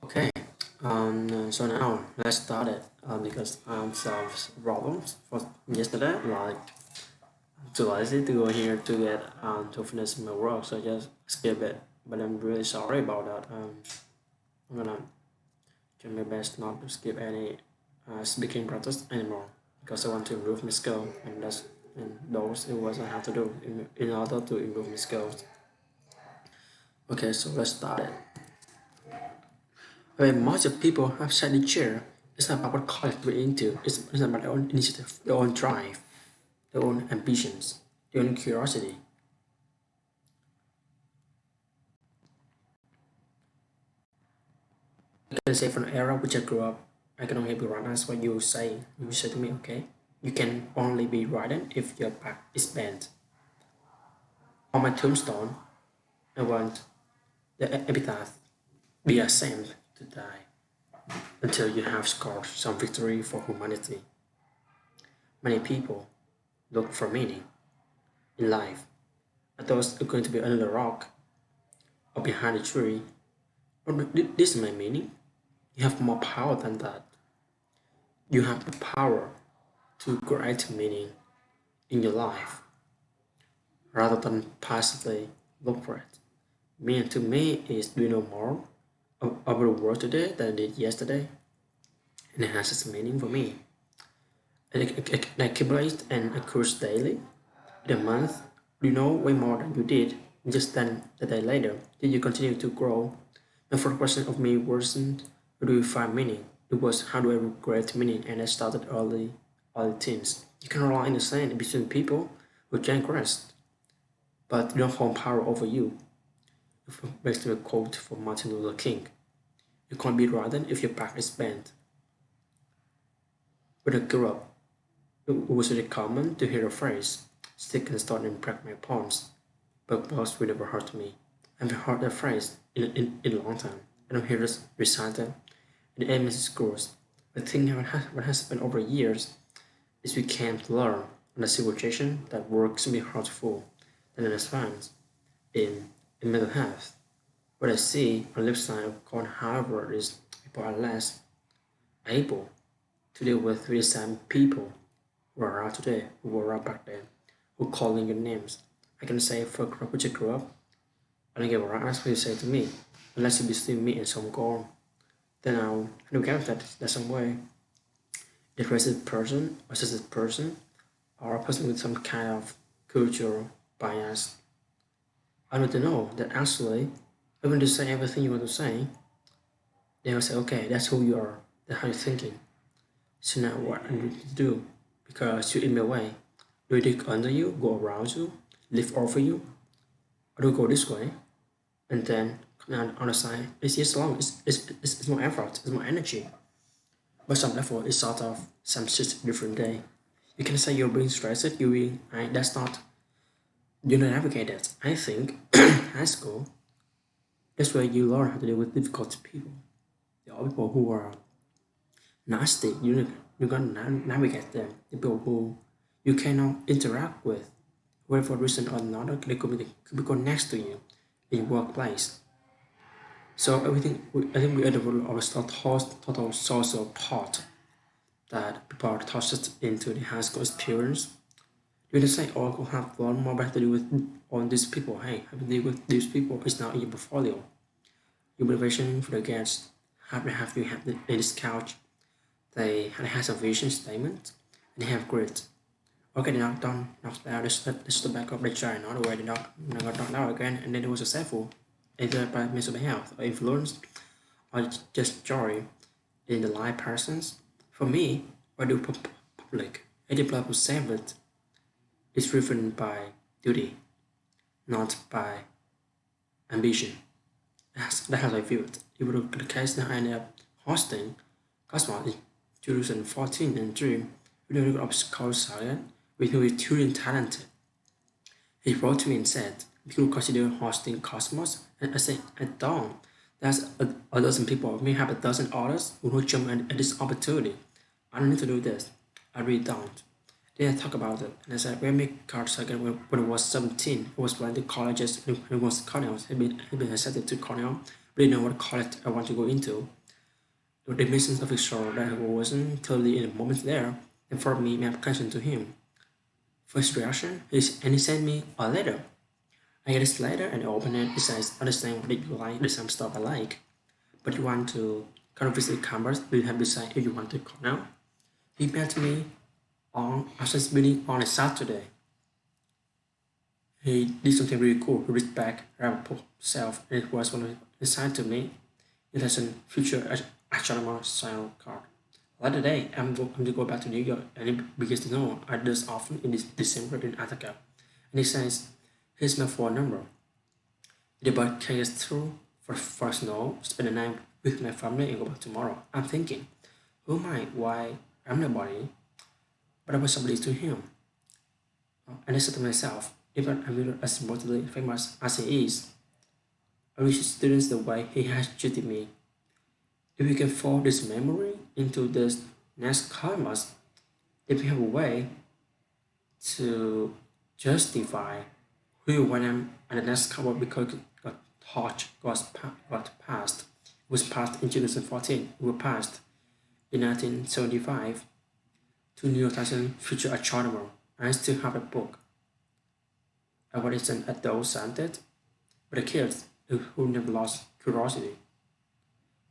Okay, so now let's start it because I solved problems for yesterday. Like, I'm too lazy to go here to get to finish my work, so just skip it. But I'm really sorry about that. I'm gonna try my best not to skip any speaking practice anymore because I want to improve my skill, and those is what I have to do in order to improve my skills. Okay, so let's start it. When most of people have sat in chair, it's not about what college we're into. It's about their own initiative, their own drive, their own ambitions, their own curiosity. I can say from the era which I grew up, I can only be right. That's what you say. You say to me, okay? You can only be riding if your back is bent. On my tombstone, I want the epitaph be ashamed to die until you have scored some victory for humanity. Many people look for meaning in life. I thought it was going to be under the rock or behind a tree. But this is my meaning. You have more power than that. You have the power to create meaning in your life rather than passively look for it. Meaning to me is doing no more of the work today than I did yesterday, and it has its meaning for me. And it accumulates and occurs daily. In a month, you know way more than you did just then the day later. Did you continue to grow? The first question of me wasn't where do you find meaning? It was how do I create meaning? And I started early teens. You can rely on the sand between people who can rest, but don't hold power over you. If back to a quote from Martin Luther King. You can't be ridden if your back is bent. When I grew up, it was really common to hear the phrase, stick and stone and break my bones, but most will never hurt me. I haven't heard that phrase in a long time. I don't hear this recited in the elementary schools. The thing what has happened over years is we came to learn on a civilization that works to be hurtful than an advance in mental health. What I see on the left side of coin, however, is people are less able to deal with the same people who are around today, who were around back then, who calling your names. I can say for a group which I grew up, I don't give a rat's what you say to me, unless you between me and some girl. Then I'll get that some way. A racist person, a sexist person, or a person with some kind of cultural bias. I need to know that actually, even to say everything you want to say, they will say, okay, that's who you are, that's how you're thinking. So now what I need to do? Because you're in my way. Do I dig under you, go around you, lift over you, or do I go this way? And then on the side, it's just long, it's more effort, it's more energy. But some effort is sort of some shit different day. You can say you're being stressed, you're being, that's not, you don't navigate that. I think high school, that's where you learn how to deal with difficult people. The other people who are nasty, you're gonna navigate them. The people who you cannot interact with, whether for a reason or another, they could be next to you in your workplace. So I think we are the world of a total social part that people are tossed into the high school experience. You can say, oh, I have learned more better to do with on these people. Hey, having to deal with these people is now in your portfolio. Your motivation for the guests have you have in this couch. They have a vision statement and they have grit. Okay, they knocked down, knocked out, this the back up, they try another way, they got knocked out again, and then they were successful, either by mental health or influence or just joy in the live persons. For me, I do public, 80% is driven by duty, not by ambition. That's how I view it. If you look at the case that I ended up hosting Cosmos in 2014 and Dream, we look up Carl Sagan, with who is truly talented. He wrote to me and said, "Do you consider hosting Cosmos?" And I said, "I don't. There's a dozen people, maybe have a dozen others who will jump at this opportunity. I don't need to do this. I really don't." Then I talk about it, and I said, "We make Carl Sagan when I was 17. He was running to colleges, and he was Cornell. He'd been accepted to Cornell really know what college I want to go into. The dimensions of his sorrow that I wasn't totally in the moment there, and for me, my attention to him. First reaction is, and he sent me a letter. I get this letter and I open it. It says, understand what you like, there's some stuff I like, but you want to kind of visit campus, do you have decided if you want to come now? He met me on Access Building on a Saturday. He did something really cool. He reached back, grabbed himself, and it was one of his signed to me. It has a future astronomer sign card. Later day, I'm to go back to New York, and he begins to know I do this often in this December in Attica. And he says, here's my phone number. The boy carries through for snow, spend the night with my family, and go back tomorrow. I'm thinking, who am I? Why? I'm nobody. But I was somebody to him. And I said to myself, even I'm not as mortally famous as he is, I wish students the way he has treated me. If we can fold this memory into this next canvas, if we have a way to justify who I am at the next cover because the torch got passed. It was passed in 2014. It was passed in 1975 to New York Times Future Astronomer. I still have a book. I was an adult scientist, but a kid who never lost curiosity.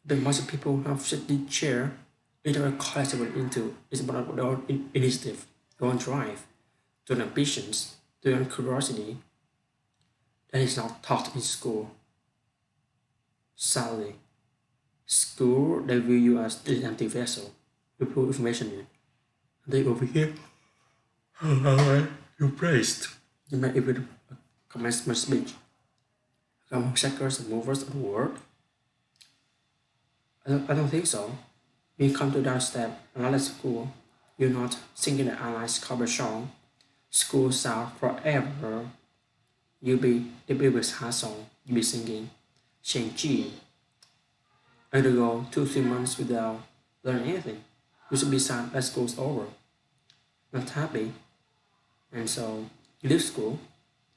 The most people have set the chair into a collectible into is about their own initiative, their own drive, their own ambitions, their own curiosity that is not taught in school. Sadly, school they view you as an empty vessel. You put information in. They over here, you praised. You might even commencement speech. Come checkers and movers of the world. I don't think so. When you come to that step, another school, you're not singing the allies cover song. School sound forever. You be the baby's heart song. You be singing Shang-Chi. I to go 2 3 months without learning anything. You should be sad that school's over. Not happy. And so you leave school.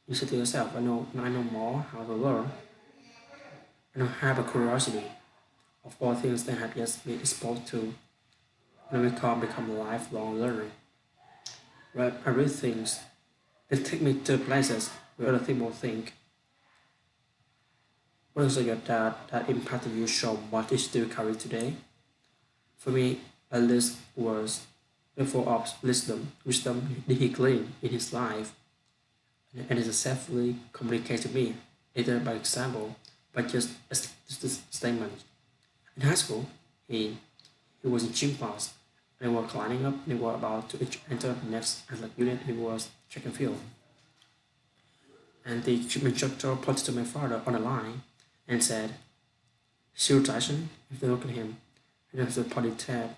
You say to yourself, I know more how to learn. I don't have a curiosity of all things that have yet been exposed to. And we can't become a lifelong learner. Right? I read things that take me to places where other people think. What is your dad that impacted you so much you still carry today? For me, at least was the full of wisdom did he claim in his life, and it successfully communicated to me, either by example, by just a statement. In high school, he was in gym class, and we were climbing up, and we were about to enter the next athletic unit, and it was track and field. And the gym instructor pointed to my father on the line and said, Sir Tyson, if they look at him, he has a potty tab,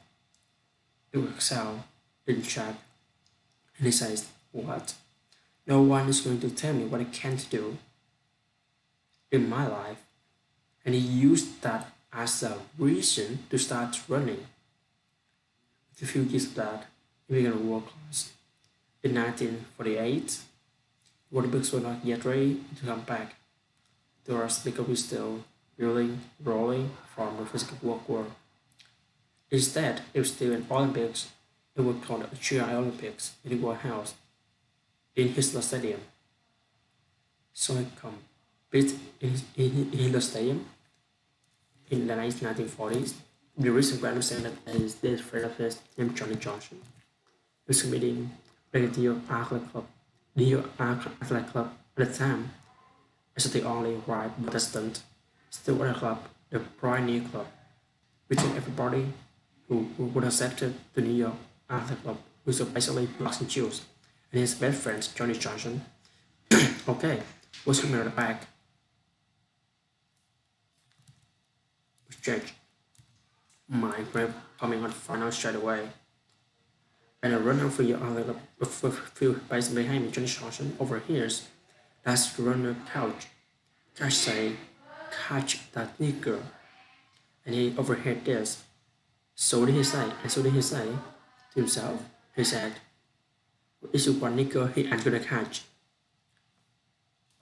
it will excel, didn't check. And he says, what? No one is going to tell me what I can't do in my life. And he used that as a reason to start running. With a few years of that, he began a world class. In 1948, Olympics were not yet ready to come back. There was because still rolling from the physical work world. Instead, it was still an Olympics. It was called the Cheer Olympics in the White House in Hitler Stadium. So I compete in Hitler Stadium in the 1940s. The reason why I'm saying that is this friend of his named Johnny Johnson was committing the New York Athletic Club. The New York Athletic Club at the time is the only white Protestant still at a club, the Pioneer Club, which everybody who would accepted the New York Athletic Club, which was basically blacks and Jews, and his best friend Johnny Johnson, okay, was coming at the back, which changed. My grip coming on final straight away. And a runner for your other few paces behind me, Johnny Johnson overhears. That's the runner couch. Catch say, catch that nigger. And he overheard this. So did he say, and so did he say to himself, he said, is it one nigger he ain't gonna catch?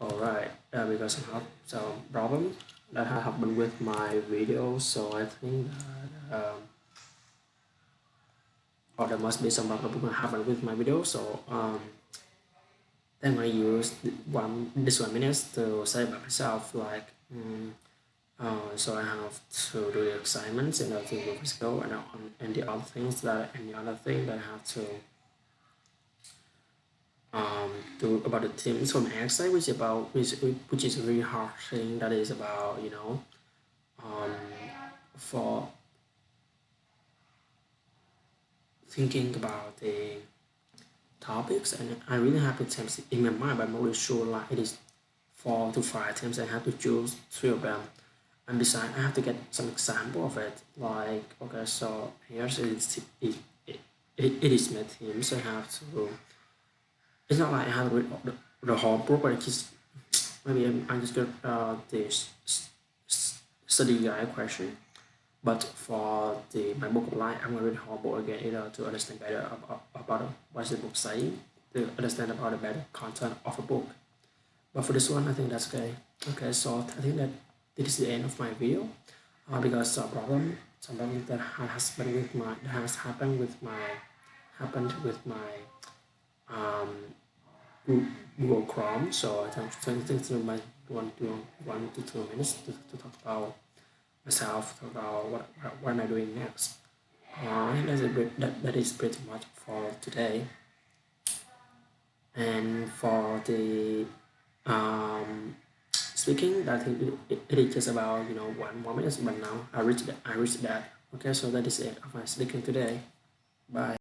Alright, we got some problem. that happened with my video. So I think that or there must be some problem that happened with my video. So I'm gonna use this 1 minute to say about myself like. So I have to do the assignments and other things go and the other things that and the other thing that I have to do about the teams from essay which is a really hard thing that is about um, for thinking about the topics and I really have attempts in my mind but I'm not really sure like it is 4 to 5 attempts I have to choose 3 of them and besides I have to get some example of it like okay so here's it is my team so I have to it's not like I have to read the whole book but it's just maybe I just get this study guide question. But for the my book of life, I'm gonna read the whole book again, to understand better about what's the book saying, to understand about the better content of a book. But for this one, I think that's okay. Okay, so I think that this is the end of my video. Because some problem that has been with my that has happened with my um Google Chrome. So I think you might want to 1 to 2 minutes to talk about myself, talk about what am I doing next. That is pretty much for today. And for the speaking, I think it is just about 1 more minute. But now I reached that. Okay, so that is it of my speaking today. Bye.